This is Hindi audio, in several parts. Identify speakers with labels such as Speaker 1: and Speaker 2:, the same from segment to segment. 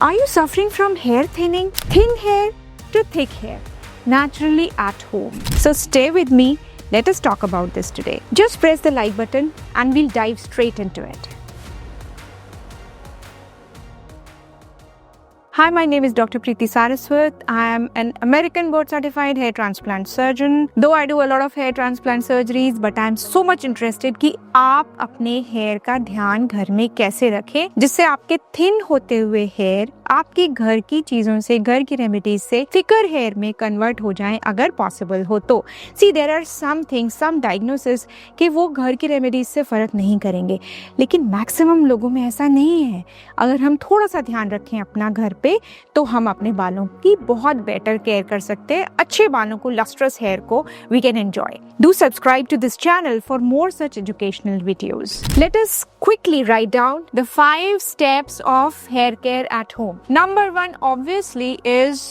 Speaker 1: Are you suffering from hair thinning? Thin hair to thick hair, naturally at home. So stay with me. Let us talk about this today. Just press the like button and we'll dive straight into it. Hi, my name is Dr. Preeti Saraswat. I am an American board certified hair transplant surgeon. Though I do a lot of hair transplant surgeries, but I am so much interested कि आप अपने हेयर का ध्यान घर में कैसे रखें जिससे आपके थिन होते हुए हेयर आपके घर की चीजों से, घर की रेमेडीज से थिकर हेयर में कन्वर्ट हो जाएं अगर पॉसिबल हो तो। See there are some things, some diagnosis कि वो घर की रेमेडीज से फर्क नहीं करेंगे, लेकिन मैक्सिमम लोगों में ऐसा नहीं है। अगर हम थोड़ा सा ध्यान रखें अपना घर पे तो हम अपने बालों की बहुत बेटर केयर कर सकते हैं। अच्छे बालों को, लस्ट्रस हेयर को we can enjoy. Do subscribe to this channel for more such educational videos. Let us quickly write down the 5 steps of hair care at home. Number 1 obviously is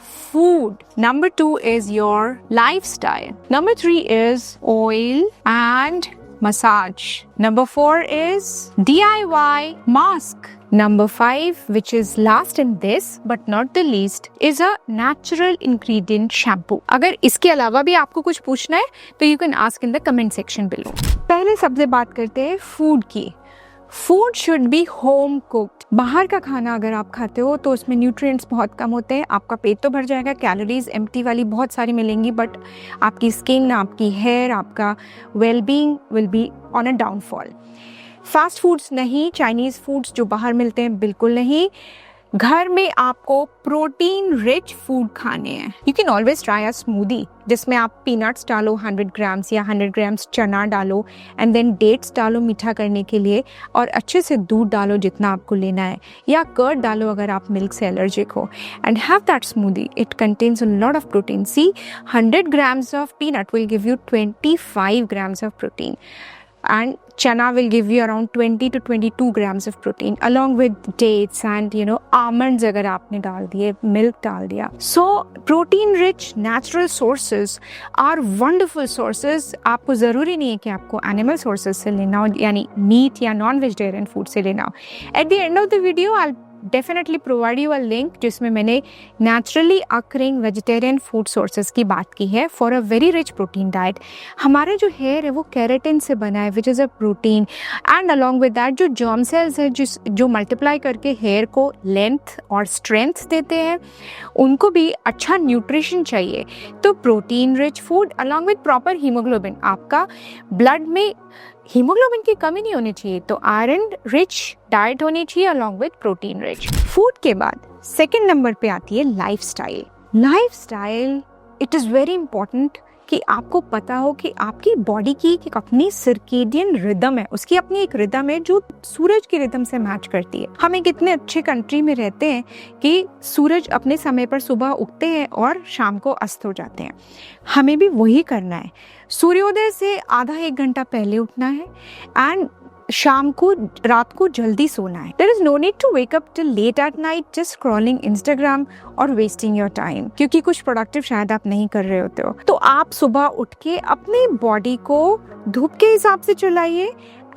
Speaker 1: food. Number 2 is your lifestyle. Number 3 is oil and massage. Number 4 is DIY mask. Number 5, which is last in this but not the least, is a natural ingredient shampoo. अगर इसके अलावा भी आपको कुछ पूछना है तो you can ask in the comment section below. पहले सबसे बात करते हैं फूड की। Food should be home cooked. बाहर का खाना अगर आप खाते हो तो उसमें न्यूट्रिएंट्स बहुत कम होते हैं। आपका पेट तो भर जाएगा, कैलोरीज एम्प्टी वाली बहुत सारी मिलेंगी, बट आपकी स्किन, आपकी हेयर, आपका wellbeing will be on a downfall. Fast foods नहीं, चाइनीज फूड्स जो बाहर मिलते हैं बिल्कुल नहीं। घर में आपको प्रोटीन रिच फूड खाने हैं। You can always try a smoothie जिसमें आप पीनट्स डालो 100 ग्राम्स या 100 ग्राम्स चना डालो एंड देन डेट्स डालो मीठा करने के लिए, और अच्छे से दूध डालो जितना आपको लेना है, या कर्ड डालो अगर आप मिल्क से एलर्जिक हो, and have that smoothie. It contains a lot of protein. See 100 grams of peanut will give you 25 grams of protein, and chana will give you around 20 to 22 grams of protein along with dates and almonds अगर आपने डाल दिए, milk डाल दिया। So protein rich natural sources are wonderful sources। आपको ज़रूरी नहीं है कि आपको animal sources से लेना हो, यानी meat या non-vegetarian food से लेना हो। At the end of the video I'll definitely provide you a link जिसमें मैंने naturally occurring vegetarian food sources की बात की है for a very rich protein diet। हमारे जो hair है वो keratin से बना है which is a protein, and along with that जो germ cells है जो multiply करके hair को length और strength देते हैं, उनको भी अच्छा nutrition चाहिए। तो protein rich food along with proper hemoglobin, आपका blood में हीमोग्लोबिन की कमी नहीं होनी चाहिए, तो आयरन रिच डाइट होनी चाहिए along with protein rich food. के बाद सेकंड नंबर पे आती है lifestyle. Lifestyle it is very important कि आपको पता हो कि आपकी बॉडी की एक अपनी सर्केडियन रिदम है, उसकी अपनी एक रिदम है जो सूरज की रिदम से मैच करती है। हम एक इतने अच्छे कंट्री में रहते हैं कि सूरज अपने समय पर सुबह उगते हैं और शाम को अस्त हो जाते हैं। हमें भी वही करना है। सूर्योदय से आधा 1 घंटा पहले उठना है एंड शाम को, रात को जल्दी सोना है। There is no need to wake up till late at night just scrolling Instagram और wasting your time, क्योंकि कुछ प्रोडक्टिव शायद आप नहीं कर रहे होते हो। तो आप सुबह उठ के अपनी बॉडी को धूप के हिसाब से चलाइए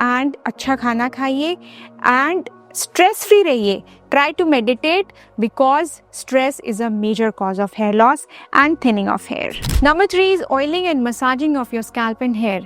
Speaker 1: एंड अच्छा खाना खाइए एंड स्ट्रेस फ्री रहिए। Try to meditate because stress is a major cause of hair loss and thinning of hair. Number 3 is oiling and massaging of your scalp and hair.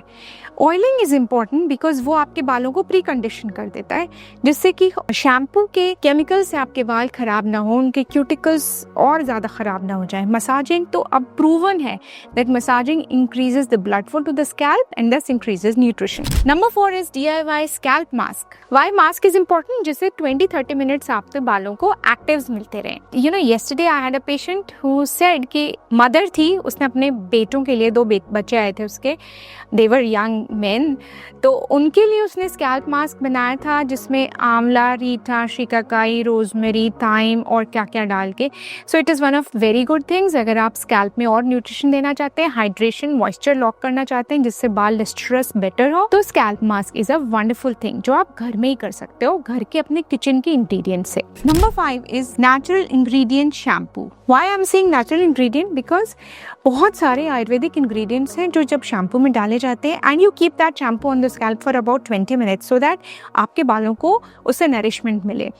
Speaker 1: Oiling is important because वो आपके बालों को प्री कंडीशन कर देता है जिससे कि शैम्पू के केमिकल से आपके बाल खराब ना हो, उनके क्यूटिकल्स और ज़्यादा खराब ना हो जाए। मसाजिंग तो अब प्रूवन है that massaging increases the blood flow to the scalp and thus increases nutrition. Number 4 is DIY scalp mask. Why mask is important? जिससे 20-30 minutes आप बालों को एक्टिव्स मिलते रहे। yesterday I had a patient who said कि मदर थी, उसने अपने बेटों के लिए 2 बच्चे आए थे उसके, they were young men, तो उनके लिए उसने स्कैल्प मास्क बनाया था जिसमें आंवला, रीठा, शिकाकाई, रोजमेरी, थाइम और क्या क्या डाल के। So it is one of very good things अगर आप स्कैल्प में और न्यूट्रिशन देना चाहते हैं, हाइड्रेशन, मॉइस्चर लॉक करना चाहते हैं जिससे बाल लस्ट्रस बेटर हो, तो scalp mask is a wonderful thing जो आप घर में ही कर सकते हो, घर के अपने किचन के इंग्रेडिएंट से। Number 5 is natural ingredient shampoo. Why I'm saying natural ingredient? Because बहुत सारे आयुर्वेदिक ingredients हैं जो जब शैम्पू में डाले जाते हैं and you keep that shampoo on the scalp for about 20 minutes so that आपके बालों को उससे nourishment मिले।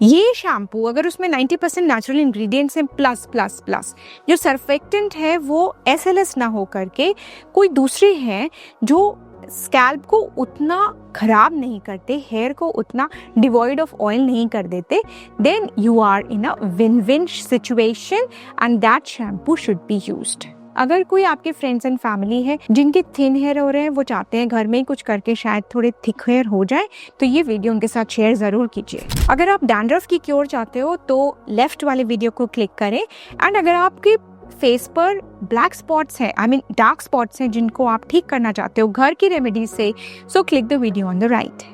Speaker 1: ये शैम्पू अगर उसमें 90% नेचुरल इंग्रेडिएंट्स हैं प्लस प्लस प्लस, जो सर्फेक्टेंट है वो SLS ना हो करके कोई दूसरे हैं जो स्कैल्प को उतना खराब नहीं करते, हेयर को उतना डिवॉइड ऑफ ऑयल नहीं कर देते, then you are in a win win situation and that shampoo should be used. अगर कोई आपके फ्रेंड्स एंड फैमिली है जिनके थिन हेयर हो रहे हैं, वो चाहते हैं घर में ही कुछ करके शायद थोड़े थिक हेयर हो जाए, तो ये वीडियो उनके साथ शेयर ज़रूर कीजिए। अगर आप डैंड्रफ की क्योर चाहते हो तो लेफ्ट वाले वीडियो को क्लिक करें, एंड अगर आपके फेस पर ब्लैक स्पॉट्स हैं, आई मीन डार्क स्पॉट्स हैं जिनको आप ठीक करना चाहते हो घर की रेमेडीज से, so click the video on the right.